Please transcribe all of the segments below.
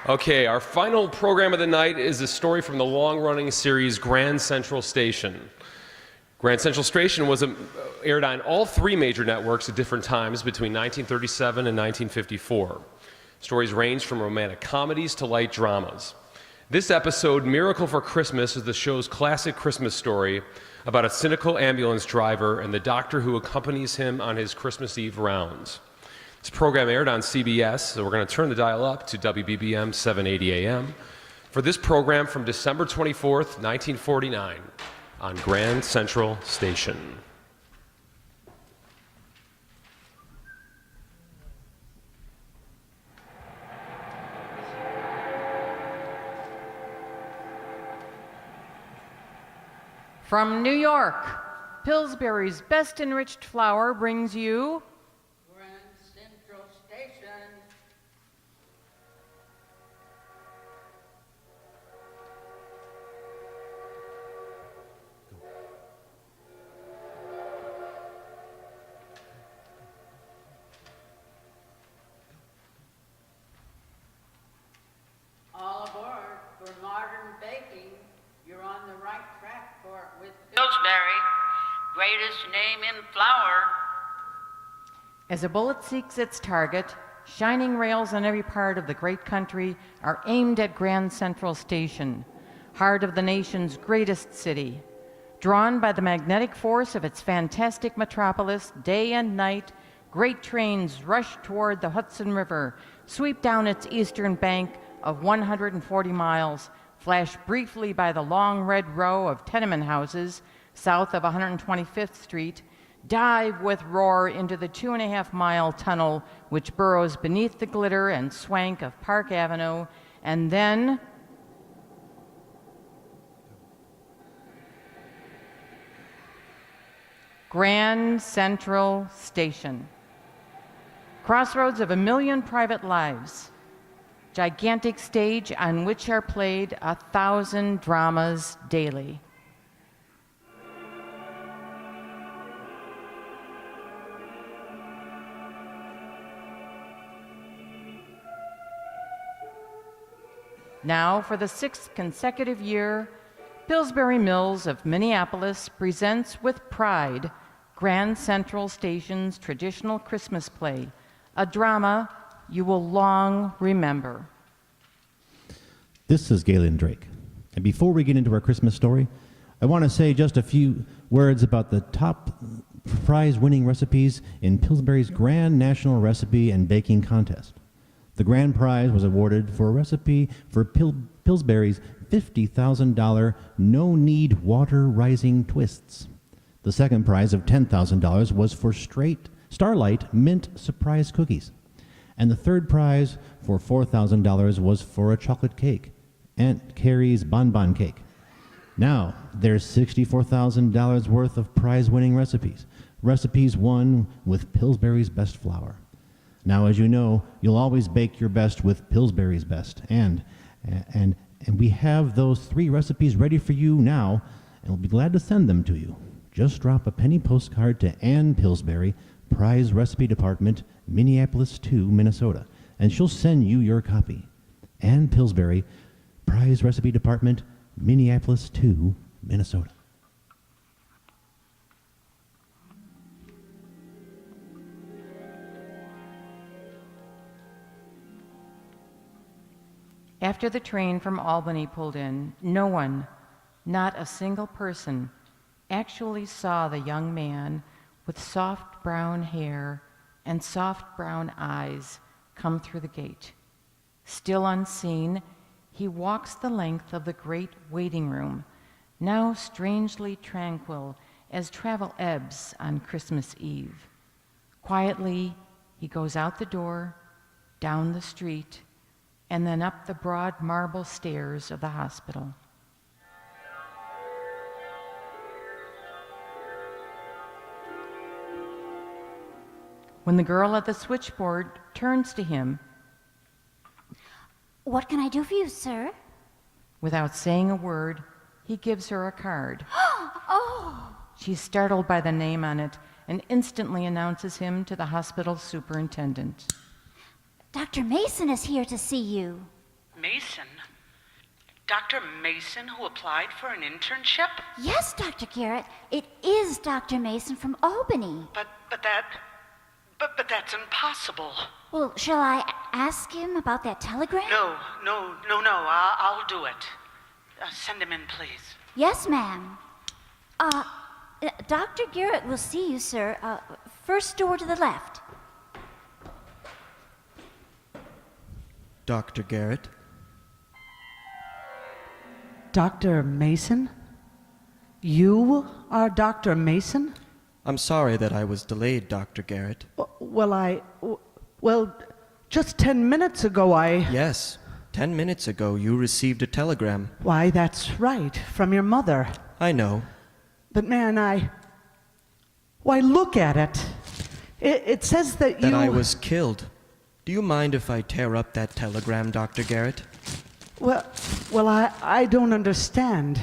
Okay, our final program of the night is a story from the long-running series Grand Central Station. Grand Central Station was aired on all three major networks at different times between 1937 and 1954. Stories ranged from romantic comedies to light dramas. This episode, Miracle for Christmas, is the show's classic Christmas story about a cynical ambulance driver and the doctor who accompanies him on his Christmas Eve rounds. This program aired on CBS, so we're going to turn the dial up to WBBM 780 AM for this program from December 24th, 1949 on Grand Central Station. From New York, Pillsbury's best enriched flour brings you Grand Central Station. All aboard for modern baking. You're on the right track for it with Pillsbury, greatest name in flour. As a bullet seeks its target, shining rails on every part of the great country are aimed at Grand Central Station, heart of the nation's greatest city. Drawn by the magnetic force of its fantastic metropolis, day and night, great trains rush toward the Hudson River, sweep down its eastern bank of 140 miles, flash briefly by the long red row of tenement houses south of 125th Street, dive with roar into the 2.5-mile tunnel which burrows beneath the glitter and swank of Park Avenue, and then Grand Central Station. Crossroads of 1 million private lives. Gigantic stage on which are played 1,000 dramas daily. Now, for the 6th consecutive year, Pillsbury Mills of Minneapolis presents with pride Grand Central Station's traditional Christmas play, a drama you will long remember. This is Galen Drake. And before we get into our Christmas story, I want to say just a few words about the top prize-winning recipes in Pillsbury's Grand National Recipe and Baking Contest. The grand prize was awarded for a recipe for Pillsbury's $50,000 no-knead water-rising twists. The second prize of $10,000 was for Starlight Mint Surprise Cookies. And the third prize for $4,000 was for a chocolate cake, Aunt Carrie's Bonbon Cake. Now, there's $64,000 worth of prize-winning recipes won with Pillsbury's best flour. Now, as you know, you'll always bake your best with Pillsbury's best, and we have those 3 recipes ready for you now, and we'll be glad to send them to you. Just drop a penny postcard to Ann Pillsbury, Prize Recipe Department, Minneapolis 2, Minnesota, and she'll send you your copy. Ann Pillsbury, Prize Recipe Department, Minneapolis 2, Minnesota. After the train from Albany pulled in, no one, not a single person, actually saw the young man with soft brown hair and soft brown eyes come through the gate. Still unseen, he walks the length of the great waiting room, now strangely tranquil as travel ebbs on Christmas Eve. Quietly, he goes out the door, down the street, and then up the broad marble stairs of the hospital. When the girl at the switchboard turns to him, What can I do for you, sir? without saying a word, he gives her a card. Oh, She's startled by the name on it and instantly announces him to the hospital superintendent. Dr. Mason is here to see you. Mason? Dr. Mason, who applied for an internship? Yes, Dr. Garrett. It is Dr. Mason from Albany. But that's impossible. Well, shall I ask him about that telegram? No. I'll do it. Send him in, please. Yes, ma'am. Dr. Garrett will see you, sir. First door to the left. Dr. Garrett? Dr. Mason? You are Dr. Mason? I'm sorry that I was delayed, Dr. Garrett. Well, just 10 minutes ago Yes, 10 minutes ago you received a telegram. Why, that's right, from your mother. I know. But man, Why, look at it. It says that you... That I was killed. Do you mind if I tear up that telegram, Dr. Garrett? Well, I don't understand.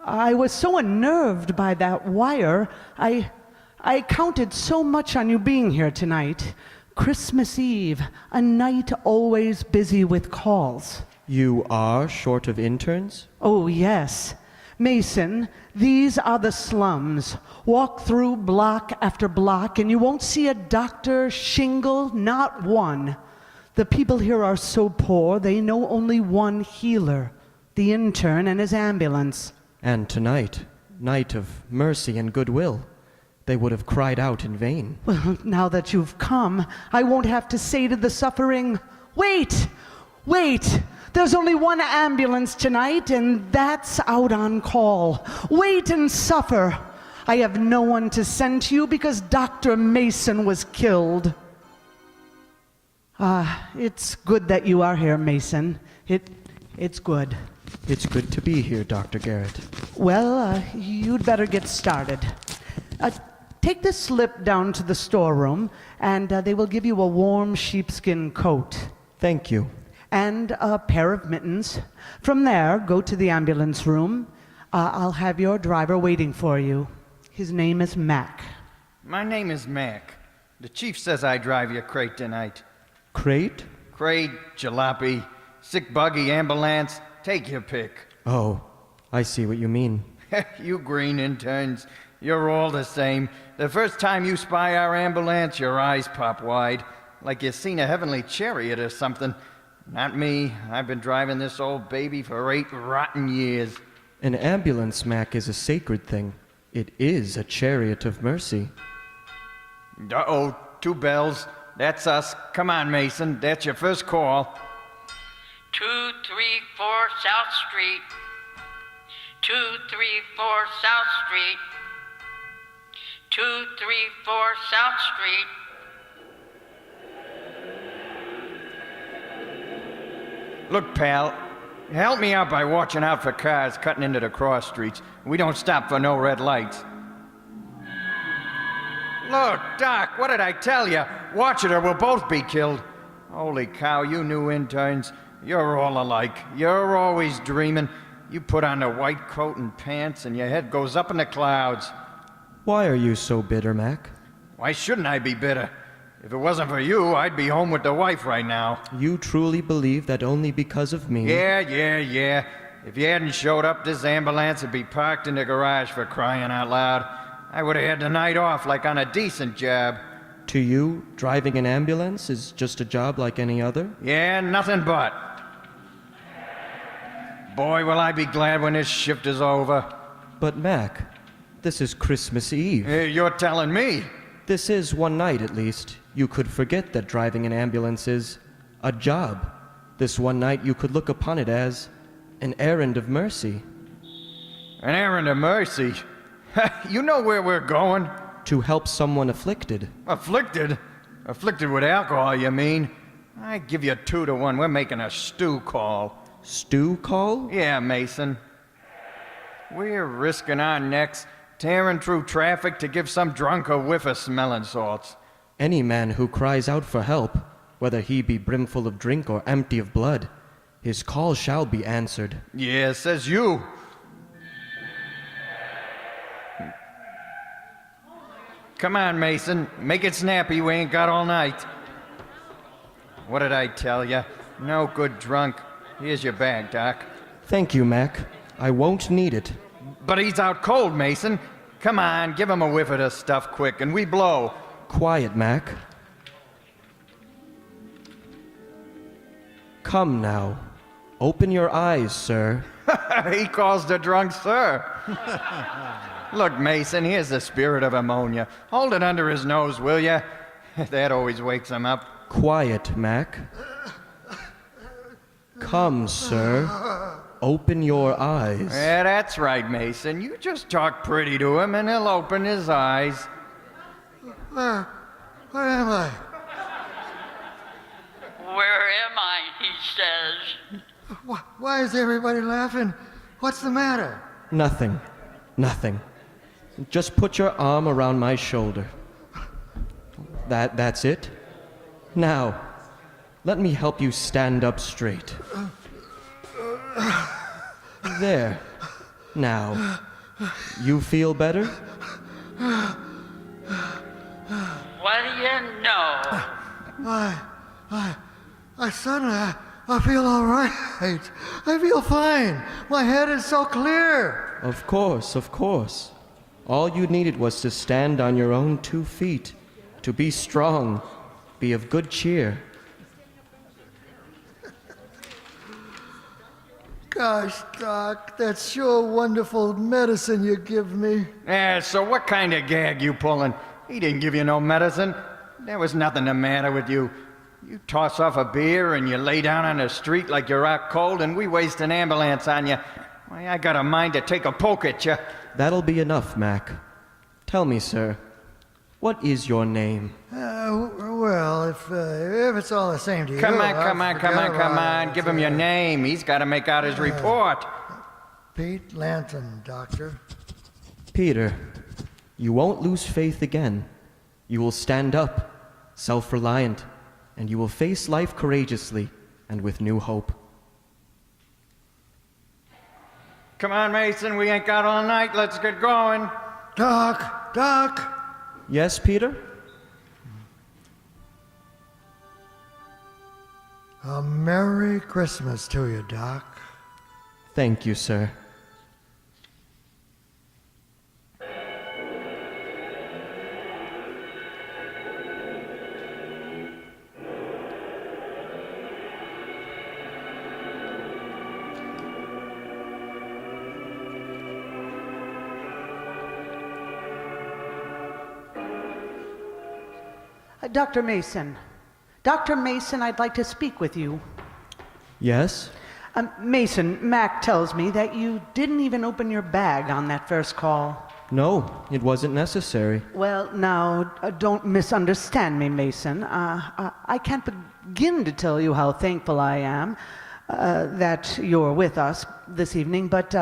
I was so unnerved by that wire. I counted so much on you being here tonight. Christmas Eve, a night always busy with calls. You are short of interns? Oh, yes. Mason, these are the slums. Walk through block after block, and you won't see a doctor, shingle, not one. The people here are so poor, they know only one healer, the intern and his ambulance. And tonight, night of mercy and goodwill, they would have cried out in vain. Well, now that you've come, I won't have to say to the suffering, Wait! There's only one ambulance tonight, and that's out on call. Wait and suffer. I have no one to send to you because Dr. Mason was killed. It's good that you are here, Mason. It's good. It's good to be here, Dr. Garrett. Well, you'd better get started. Take this slip down to the storeroom, and they will give you a warm sheepskin coat. Thank you. And a pair of mittens. From there, go to the ambulance room. I'll have your driver waiting for you. His name is Mac. My name is Mac. The chief says I drive your crate tonight. Crate? Crate, jalopy, sick buggy, ambulance, take your pick. Oh, I see what you mean. You green interns, you're all the same. The first time you spy our ambulance, your eyes pop wide, like you've seen a heavenly chariot or something. Not me. I've been driving this old baby for 8 rotten years. An ambulance, Mac, is a sacred thing. It is a chariot of mercy. Uh-oh, 2 bells. That's us. Come on, Mason. That's your first call. 234 South Street. 234 South Street. 234 South Street. Look, pal, help me out by watching out for cars cutting into the cross streets. We don't stop for no red lights. Look, Doc, what did I tell you? Watch it or we'll both be killed. Holy cow, you new interns. You're all alike. You're always dreaming. You put on a white coat and pants and your head goes up in the clouds. Why are you so bitter, Mac? Why shouldn't I be bitter? If it wasn't for you, I'd be home with the wife right now. You truly believe that only because of me... Yeah. If you hadn't showed up, this ambulance would be parked in the garage, for crying out loud. I would have had the night off like on a decent job. To you, driving an ambulance is just a job like any other? Yeah, nothing but. Boy, will I be glad when this shift is over. But Mac, this is Christmas Eve. You're telling me. This is one night, at least. You could forget that driving an ambulance is a job. This one night you could look upon it as an errand of mercy. An errand of mercy? You know where we're going? To help someone afflicted. Afflicted? Afflicted with alcohol, you mean? I give you 2 to 1. We're making a stew call. Stew call? Yeah, Mason. We're risking our necks, tearing through traffic to give some drunk a whiff of smelling salts. Any man who cries out for help, whether he be brimful of drink or empty of blood, his call shall be answered. Yeah, says you. Come on, Mason. Make it snappy. We ain't got all night. What did I tell you? No good drunk. Here's your bag, Doc. Thank you, Mac. I won't need it. But he's out cold, Mason. Come on, give him a whiff of this stuff quick, and we blow. Quiet, Mac. Come now. Open your eyes, sir. He calls the drunk sir. Look, Mason, here's the spirit of ammonia. Hold it under his nose, will ya? That always wakes him up. Quiet, Mac. Come, sir. Open your eyes. Yeah, that's right, Mason. You just talk pretty to him, and he'll open his eyes. Where am I? Where am I? He says. Why is everybody laughing? What's the matter? Nothing. Nothing. Just put your arm around my shoulder. That's it. Now, let me help you stand up straight. There. Now, you feel better? What do you know? Son, I feel all right. I feel fine. My head is so clear. Of course, of course. All you needed was to stand on your own 2 feet, to be strong, be of good cheer. Gosh, Doc, that's sure wonderful medicine you give me. Yeah, so what kind of gag you pulling? He didn't give you no medicine. There was nothing the matter with you. You toss off a beer and you lay down on the street like you're out cold, and we waste an ambulance on you. Why, I got a mind to take a poke at you. That'll be enough, Mac. Tell me, sir, what is your name? Well, if it's all the same to you. Come I'll forget about on. it. Give him your name. He's got to make out his report. Pete Lanton, Doctor. Peter, you won't lose faith again. You will stand up, self-reliant, and you will face life courageously and with new hope. Come on, Mason. We ain't got all night. Let's get going. Doc. Yes, Peter? A Merry Christmas to you, Doc. Thank you, sir. Dr. Mason. Dr. Mason, I'd like to speak with you. Yes? Mason, Mac tells me that you didn't even open your bag on that first call. No, it wasn't necessary. Well, now, don't misunderstand me, Mason. I can't begin to tell you how thankful I am that you're with us this evening, but...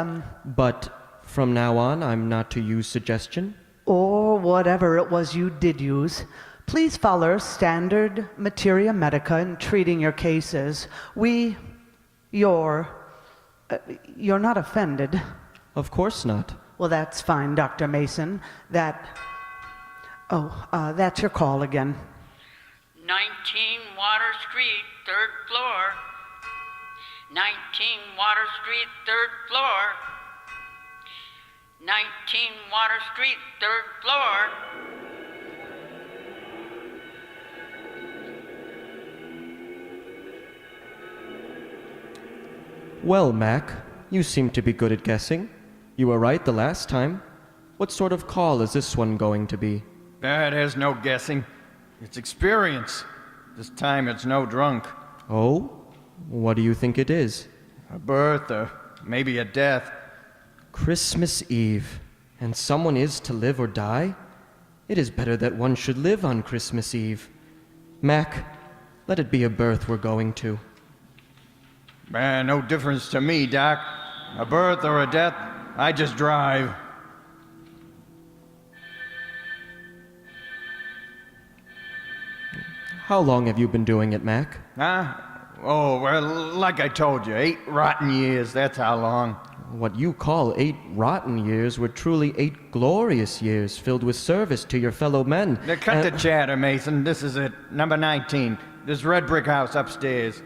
But from now on, I'm not to use suggestion? Or whatever it was you did use. Please follow standard materia medica in treating your cases. You're not offended. Of course not. Well, that's fine, Dr. Mason. That's your call again. 19 Water Street, 3rd floor. 19 Water Street, 3rd floor. 19 Water Street, 3rd floor. Well, Mac, you seem to be good at guessing. You were right the last time. What sort of call is this one going to be? There's no guessing. It's experience. This time it's no drunk. Oh? What do you think it is? A birth or maybe a death. Christmas Eve, and someone is to live or die? It is better that one should live on Christmas Eve. Mac, let it be a birth we're going to. No difference to me, Doc. A birth or a death, I just drive. How long have you been doing it, Mac? Huh? Oh, well, like I told you, 8 rotten years, that's how long. What you call 8 rotten years were truly 8 glorious years filled with service to your fellow men. Now, cut the chatter, Mason. This is it. Number 19. This red brick house upstairs.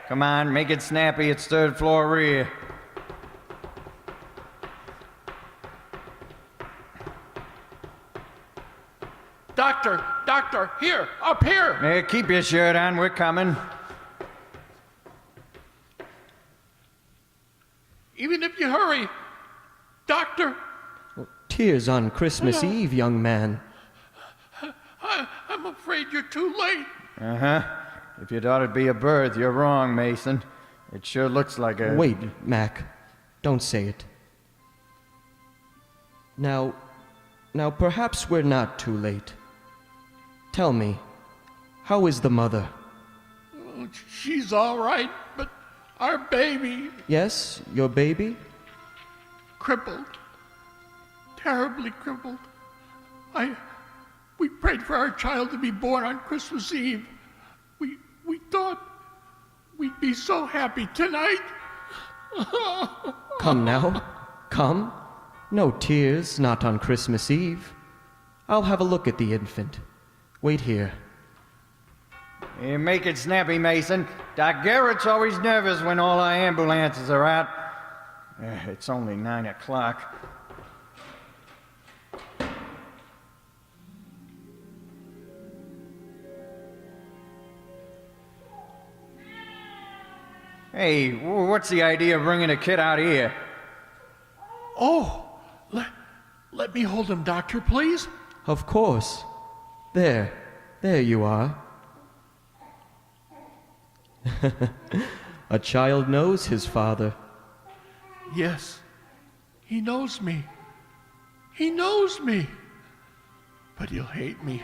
Come on, make it snappy. It's third floor rear. Doctor, here, up here. Hey, keep your shirt on. We're coming. Even if you hurry, doctor, Tears on Christmas Eve, young man. I'm afraid you're too late. Uh-huh. If you thought it'd be a birth, you're wrong, Mason. It sure looks like a... Wait, Mac. Don't say it. Now, perhaps we're not too late. Tell me, how is the mother? She's all right, but our baby, Yes, your baby? crippled. Terribly crippled. We prayed for our child to be born on Christmas Eve. We thought we'd be so happy tonight. Come now, come. No tears, not on Christmas Eve. I'll have a look at the infant. Wait here. Hey, make it snappy, Mason. Doc Garrett's always nervous when all our ambulances are out. It's only 9 o'clock. Hey, what's the idea of bringing a kid out here? Oh, let me hold him, doctor, please. Of course. There you are. A child knows his father. Yes, he knows me. He knows me. But he'll hate me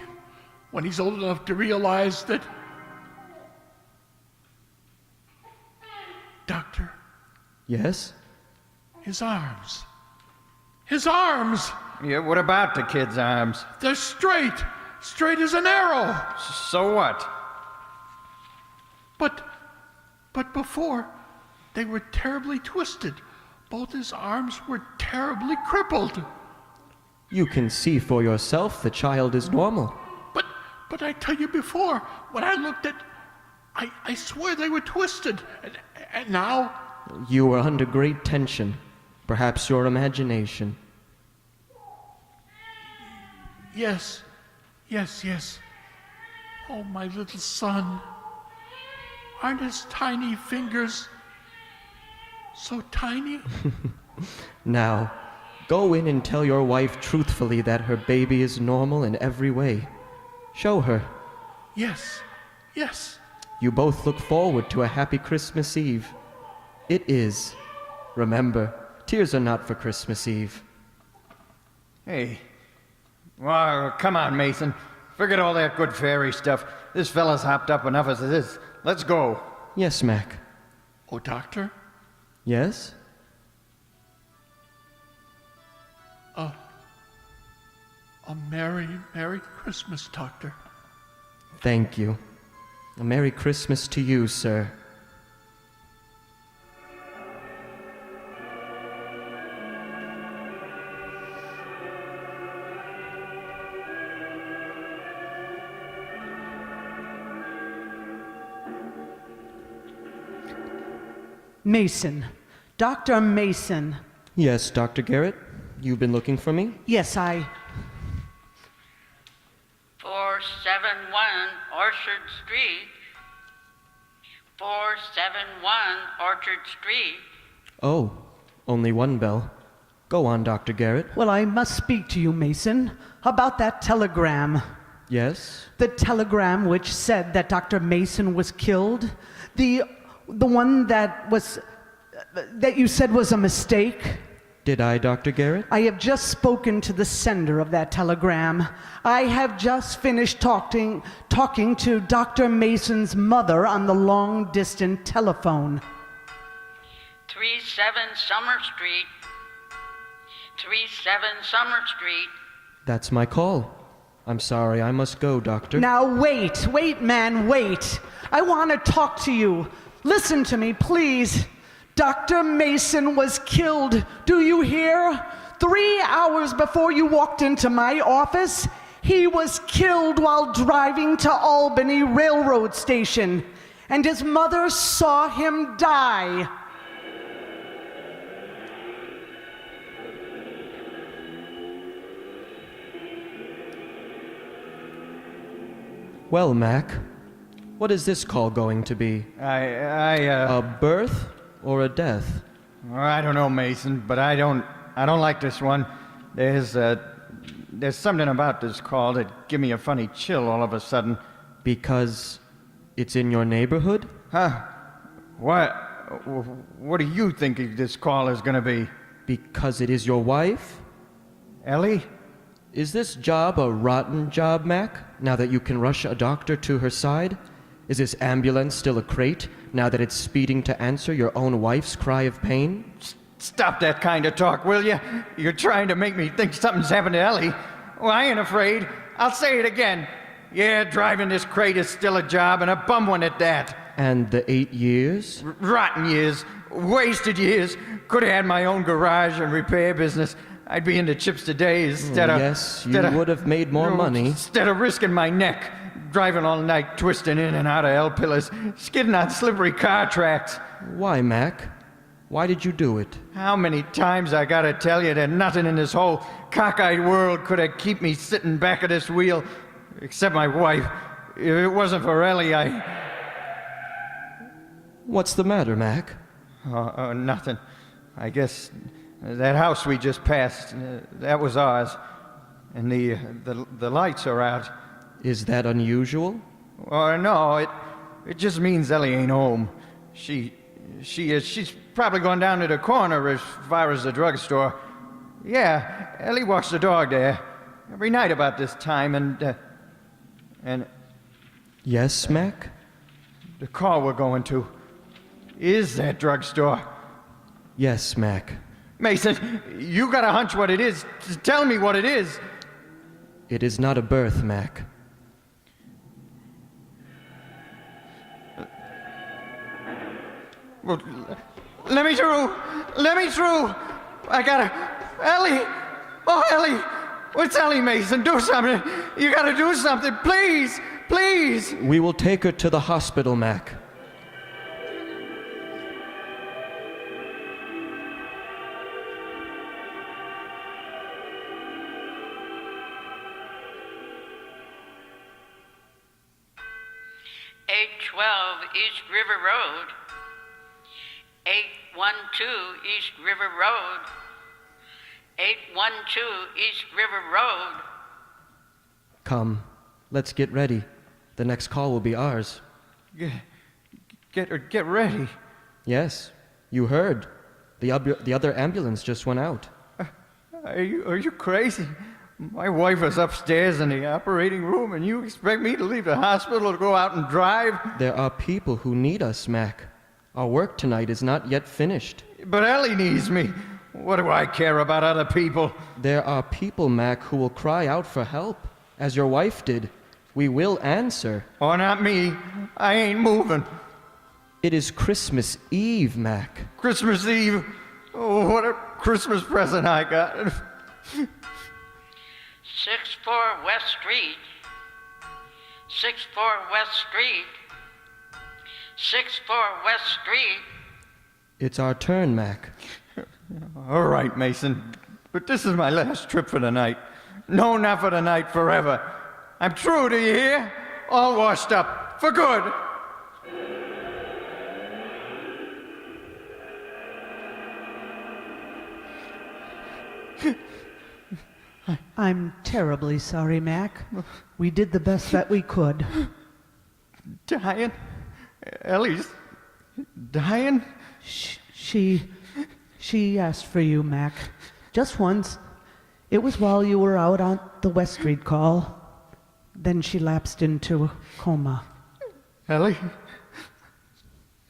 when he's old enough to realize that... Doctor, Yes? his arms. His arms! Yeah, what about the kid's arms? They're straight as an arrow. So what? But before, they were terribly twisted. Both his arms were terribly crippled. You can see for yourself the child is normal. But I tell you before, when I looked at... I swear they were twisted. And now... You were under great tension. Perhaps your imagination. Yes. Oh, my little son. Aren't his tiny fingers so tiny? Now, go in and tell your wife truthfully that her baby is normal in every way. Show her. Yes. You both look forward to a happy Christmas Eve. It is. Remember, tears are not for Christmas Eve. Hey. Well, come on, Mason. Forget all that good fairy stuff. This fella's hopped up enough as it is. Let's go. Yes, Mac. Oh, doctor? Yes? A Merry Christmas, doctor. Thank you. A Merry Christmas to you, sir. Mason. Dr. Mason. Yes, Dr. Garrett. You've been looking for me? Yes, I... 471 Orchard Street. 471 Orchard Street. Oh, only one bell. Go on, Dr. Garrett. Well, I must speak to you, Mason, about that telegram. Yes? The telegram which said that Dr. Mason was killed. The one that you said was a mistake. Did I, Dr. Garrett? I have just spoken to the sender of that telegram. I have just finished talking to Dr. Mason's mother on the long-distance telephone. 37 Summer Street. 37 Summer Street. That's my call. I'm sorry, I must go, Doctor. Now wait, man, wait. I want to talk to you. Listen to me, please. Dr. Mason was killed. Do you hear? 3 hours before you walked into my office, he was killed while driving to Albany Railroad Station. and his mother saw him die. Well, Mac, what is this call going to be? A birth or a death? I don't know, Mason, but I don't like this one. There's something about this call that give me a funny chill all of a sudden. Because it's in your neighborhood? Huh? What do you think this call is gonna be? Because it is your wife? Ellie? Is this job a rotten job, Mac, now that you can rush a doctor to her side? Is this ambulance still a crate, now that it's speeding to answer your own wife's cry of pain? Stop that kind of talk, will you? You're trying to make me think something's happened to Ellie. Well, I ain't afraid. I'll say it again. Yeah, driving this crate is still a job, and a bum one at that. And the 8 years? Rotten years. Wasted years. Could have had my own garage and repair business. I'd be into chips today instead of... Yes, you would have made more money. Instead of risking my neck, driving all night, twisting in and out of L-pillars, skidding on slippery car tracks. Why, Mac? Why did you do it? How many times I gotta tell you that nothing in this whole cockeyed world could have kept me sitting back of this wheel, except my wife. If it wasn't for Ellie, What's the matter, Mac? Nothing. I guess that house we just passed, that was ours. And the lights are out. Is that unusual? No, it just means Ellie ain't home. She's probably gone down to the corner as far as the drugstore. Yeah, Ellie walks the dog there every night about this time, and... Yes, Mac? The call we're going to is that drugstore. Yes, Mac. Mason, you got a hunch what it is. Tell me what it is. It is not a birth, Mac. Well, let me through. Let me through. I gotta... Ellie! Oh, Ellie! What's Ellie, Mason? Do something. You gotta do something. Please! Please! We will take her to the hospital, Mac. East River Road, 812 East River Road, 812 East River Road. Come, let's get ready. The next call will be ours. Get ready. Yes, you heard. The other ambulance just went out. Are you crazy? My wife is upstairs in the operating room, and you expect me to leave the hospital to go out and drive? There are people who need us, Mac. Our work tonight is not yet finished. But Ellie needs me. What do I care about other people? There are people, Mac, who will cry out for help, as your wife did. We will answer. Oh, not me. I ain't moving. It is Christmas Eve, Mac. Christmas Eve? Oh, what a Christmas present I got. 64 West Street, 64 West Street, 64 West Street. It's our turn, Mac. All right, Mason, but this is my last trip for the night. No, not for the night, forever. I'm through, do you hear? All washed up, for good. I'm terribly sorry, Mac. We did the best that we could. Dying? Ellie's dying? She asked for you, Mac. Just once. It was while you were out on the West Street call. Then she lapsed into a coma. Ellie?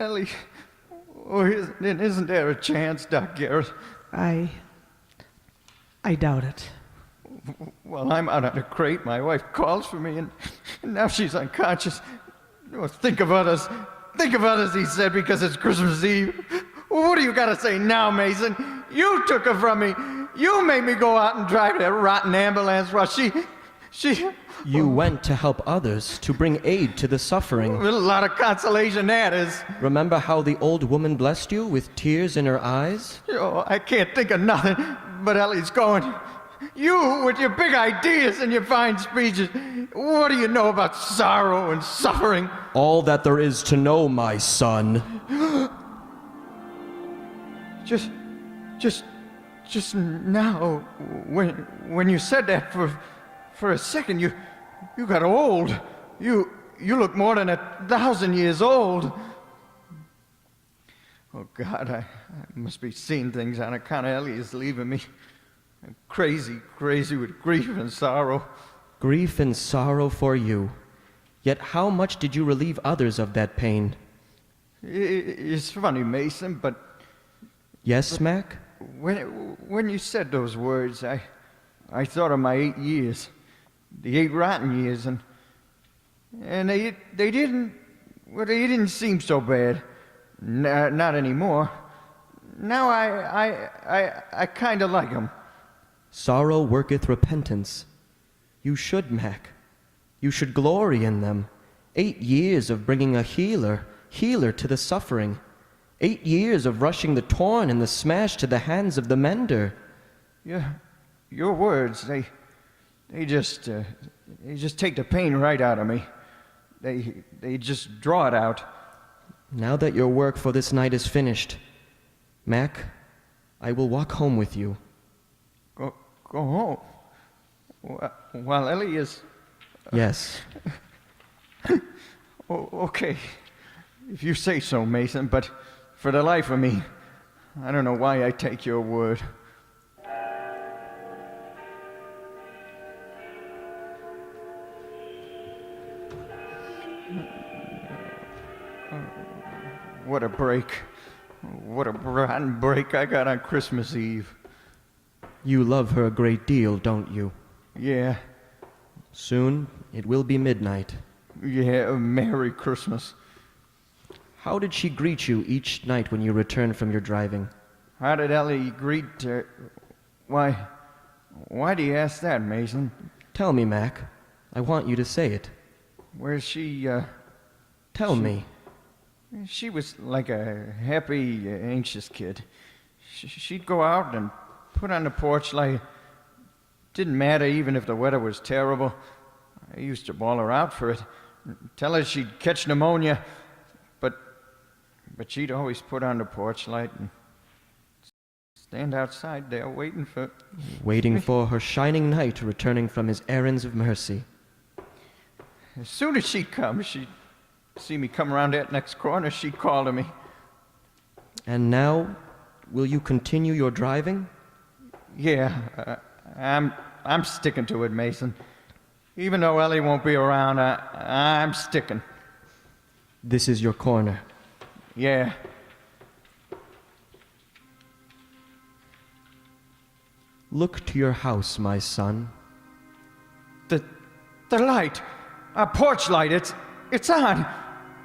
Oh, isn't there a chance, Doc Garrett? I doubt it. Well, I'm out of the crate. My wife calls for me, and now she's unconscious. Oh, think of others. Think of others, he said, because it's Christmas Eve. Well, what do you got to say now, Mason? You took her from me. You made me go out and drive that rotten ambulance while she You went to help others, to bring aid to the suffering. A lot of consolation that is. Remember how the old woman blessed you with tears in her eyes? Oh, I can't think of nothing but Ellie's going. You, with your big ideas and your fine speeches, what do you know about sorrow and suffering? All that there is to know, my son. Just now, when you said that, for a second, you got old. You look more than 1,000 years old. Oh God, I must be seeing things on account of Ellie leaving me. I'm crazy with grief and sorrow. Grief and sorrow for you. Yet how much did you relieve others of that pain? It's funny, Mason, but... Yes, Mac? When you said those words, I thought of my 8 years. The 8 rotten years, and they didn't seem so bad. Not anymore. Now I kind of like them. Sorrow worketh repentance. You should, Mac. You should glory in them. 8 years of bringing a healer to the suffering. 8 years of rushing the torn and the smashed to the hands of the mender. Your words, they just take the pain right out of me. They just draw it out. Now that your work for this night is finished, Mac, I will walk home with you. Go home? While Ellie is... Yes. Okay. If you say so, Mason, but for the life of me, I don't know why I take your word. What a break. What a rotten break I got on Christmas Eve. You love her a great deal, don't you? Yeah. Soon it will be midnight. Yeah, Merry Christmas. How did she greet you each night when you returned from your driving? How did Ellie greet her? Why do you ask that, Mason? Tell me, Mac. I want you to say it. Where's she, Tell me. She was like a happy, anxious kid. She'd go out and put on the porch like... Didn't matter even if the weather was terrible. I used to bawl her out for it. Tell her she'd catch pneumonia. But she'd always put on the porch light and stand outside there waiting for... Waiting for her shining knight returning from his errands of mercy. As soon as she'd come, she'd see me come around that next corner, she'd call to me. And now, will you continue your driving? Yeah, I'm sticking to it, Mason. Even though Ellie won't be around, I'm sticking. This is your corner. Yeah. Look to your house, my son. The light, our porch light, it's on.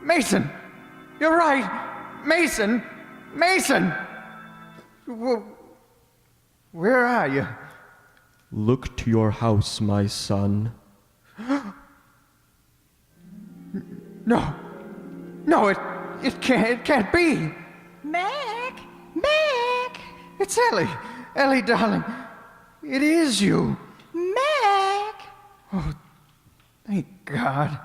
Mason, you're right. Mason, where are you? Look to your house, my son. No, it can't be. Mac! It's Ellie, darling. It is you. Mac! Oh, thank God.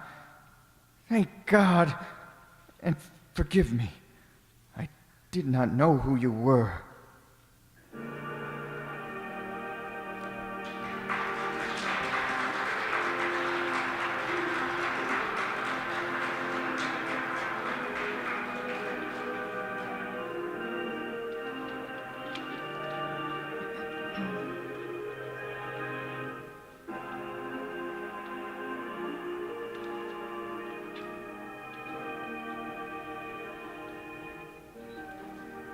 And forgive me. I did not know who you were.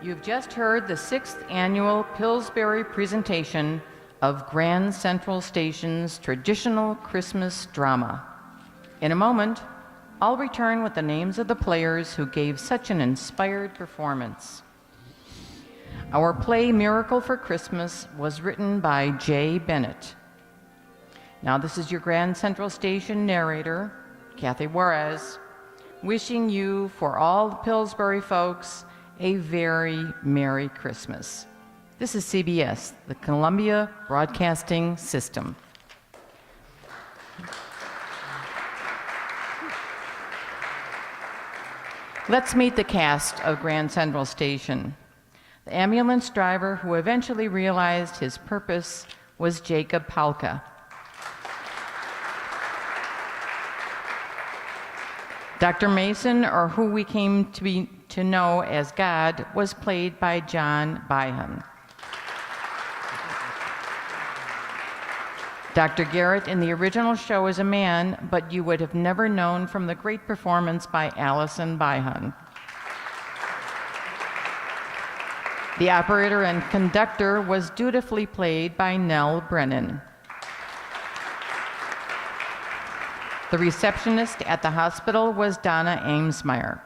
You've just heard the 6th annual Pillsbury presentation of Grand Central Station's traditional Christmas drama. In a moment, I'll return with the names of the players who gave such an inspired performance. Our play Miracle for Christmas was written by Jay Bennett. Now, this is your Grand Central Station narrator, Kathy Juarez, wishing you, for all the Pillsbury folks, a very Merry Christmas. This is CBS, the Columbia Broadcasting System. Let's meet the cast of Grand Central Station. The ambulance driver who eventually realized his purpose was Jacob Palka. Dr. Mason, or who we came to know as God, was played by John Byhan. Dr. Garrett in the original show is a man, but you would have never known from the great performance by Allison Byhan. The operator and conductor was dutifully played by Nell Brennan. The receptionist at the hospital was Donna Amesmeyer.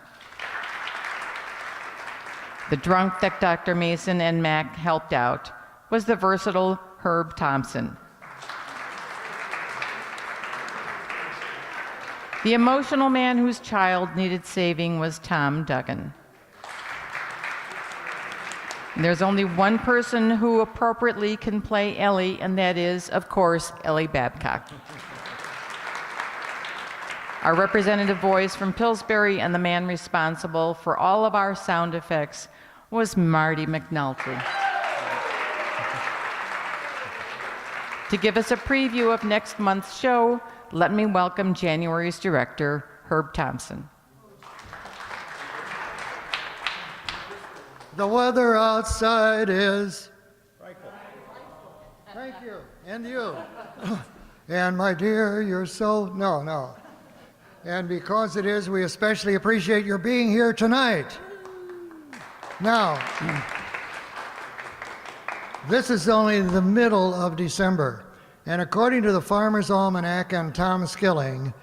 The drunk that Dr. Mason and Mac helped out was the versatile Herb Thompson. The emotional man whose child needed saving was Tom Duggan. There's only one person who appropriately can play Ellie, and that is, of course, Ellie Babcock. Our representative voice from Pillsbury and the man responsible for all of our sound effects was Marty McNulty. To give us a preview of next month's show, let me welcome January's director, Herb Thompson. The weather outside is... Thank you. And you. And my dear, you're so... No. And because it is, we especially appreciate your being here tonight. Now, this is only the middle of December, and according to the Farmer's Almanac and Tom Skilling,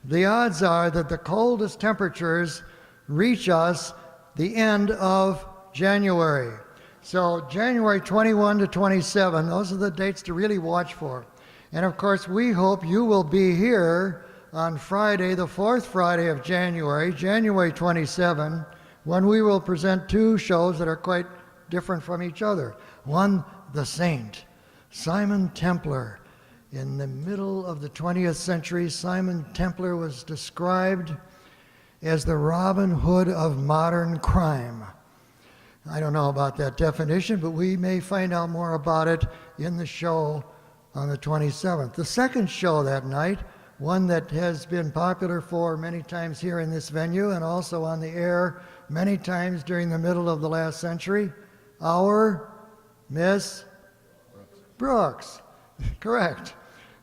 the odds are that the coldest temperatures reach us the end of January. So January 21 to 27, those are the dates to really watch for. And of course, we hope you will be here on Friday, the fourth Friday of January, January 27, when we will present two shows that are quite different from each other. One, The Saint, Simon Templar. In the middle of the 20th century, Simon Templar was described as the Robin Hood of modern crime. I don't know about that definition, but we may find out more about it in the show on the 27th. The second show that night, one that has been popular for many times here in this venue and also on the air many times during the middle of the last century, Our Miss Brooks. Correct.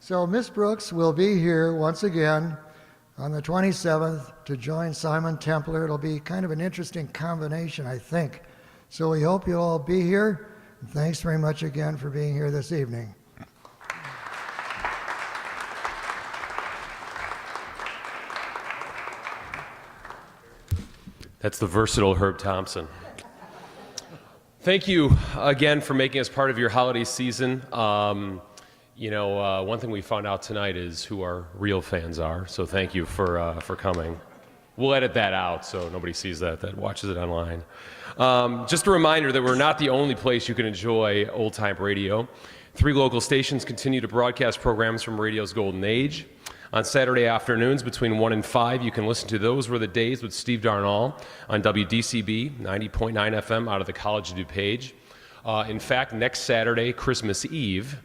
So Miss Brooks will be here once again on the 27th to join Simon Templar. It'll be kind of an interesting combination, I think. So we hope you'll all be here. And thanks very much again for being here this evening. That's the versatile Herb Thompson. Thank you again for making us part of your holiday season. One thing we found out tonight is who our real fans are, so thank you for coming. We'll edit that out so nobody sees that watches it online. Just a reminder that we're not the only place you can enjoy old-time radio. 3 local stations continue to broadcast programs from radio's golden age. On Saturday afternoons between 1 and 5, you can listen to Those Were the Days with Steve Darnall on WDCB 90.9 FM out of the College of DuPage. In fact, next Saturday, Christmas Eve,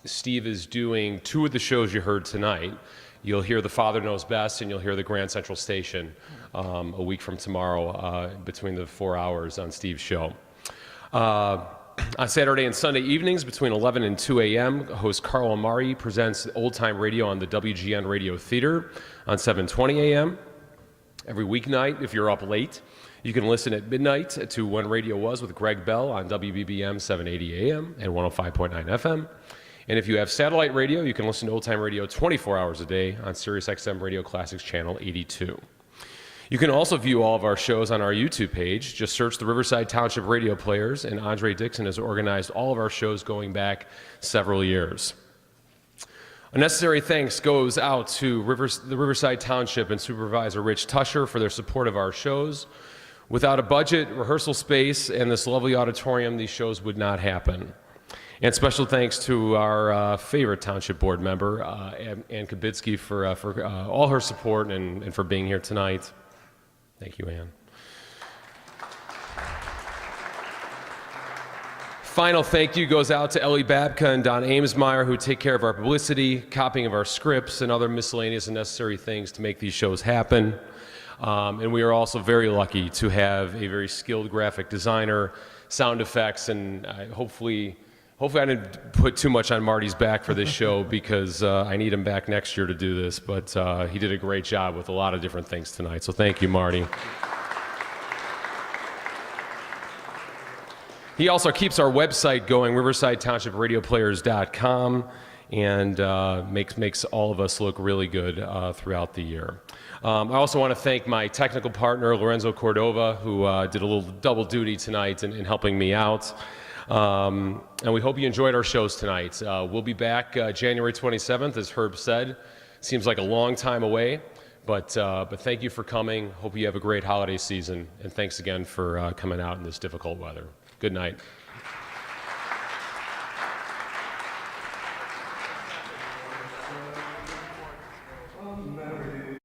Steve is doing 2 of the shows you heard tonight. You'll hear The Father Knows Best, and you'll hear the Grand Central Station a week from tomorrow between the 4 hours on Steve's show. On Saturday and Sunday evenings between 11 and 2 a.m., host Carl Amari presents Old Time Radio on the WGN Radio Theater on 7:20 a.m. Every weeknight, if you're up late, you can listen at midnight to When Radio Was with Greg Bell on WBBM 780 a.m. and 105.9 FM. And if you have satellite radio, you can listen to Old Time Radio 24 hours a day on SiriusXM Radio Classics Channel 82. You can also view all of our shows on our YouTube page. Just search the Riverside Township Radio Players, and Andre Dixon has organized all of our shows going back several years. A necessary thanks goes out to the Riverside Township and Supervisor Rich Tusher for their support of our shows. Without a budget, rehearsal space, and this lovely auditorium, these shows would not happen. And special thanks to our favorite township board member, Ann Kubitsky, for all her support and for being here tonight. Thank you, Ann. Final thank you goes out to Ellie Babka and Don Amesmeyer, who take care of our publicity, copying of our scripts, and other miscellaneous and necessary things to make these shows happen. And we are also very lucky to have a very skilled graphic designer, sound effects, and hopefully I didn't put too much on Marty's back for this show because I need him back next year to do this, but he did a great job with a lot of different things tonight. So thank you, Marty. He also keeps our website going, riversidetownshipradioplayers.com, and makes all of us look really good throughout the year. I also want to thank my technical partner, Lorenzo Cordova, who did a little double duty tonight in helping me out. And we hope you enjoyed our shows tonight. We'll be back January 27th, as Herb said. Seems like a long time away, but thank you for coming. Hope you have a great holiday season, and thanks again for coming out in this difficult weather. Good night.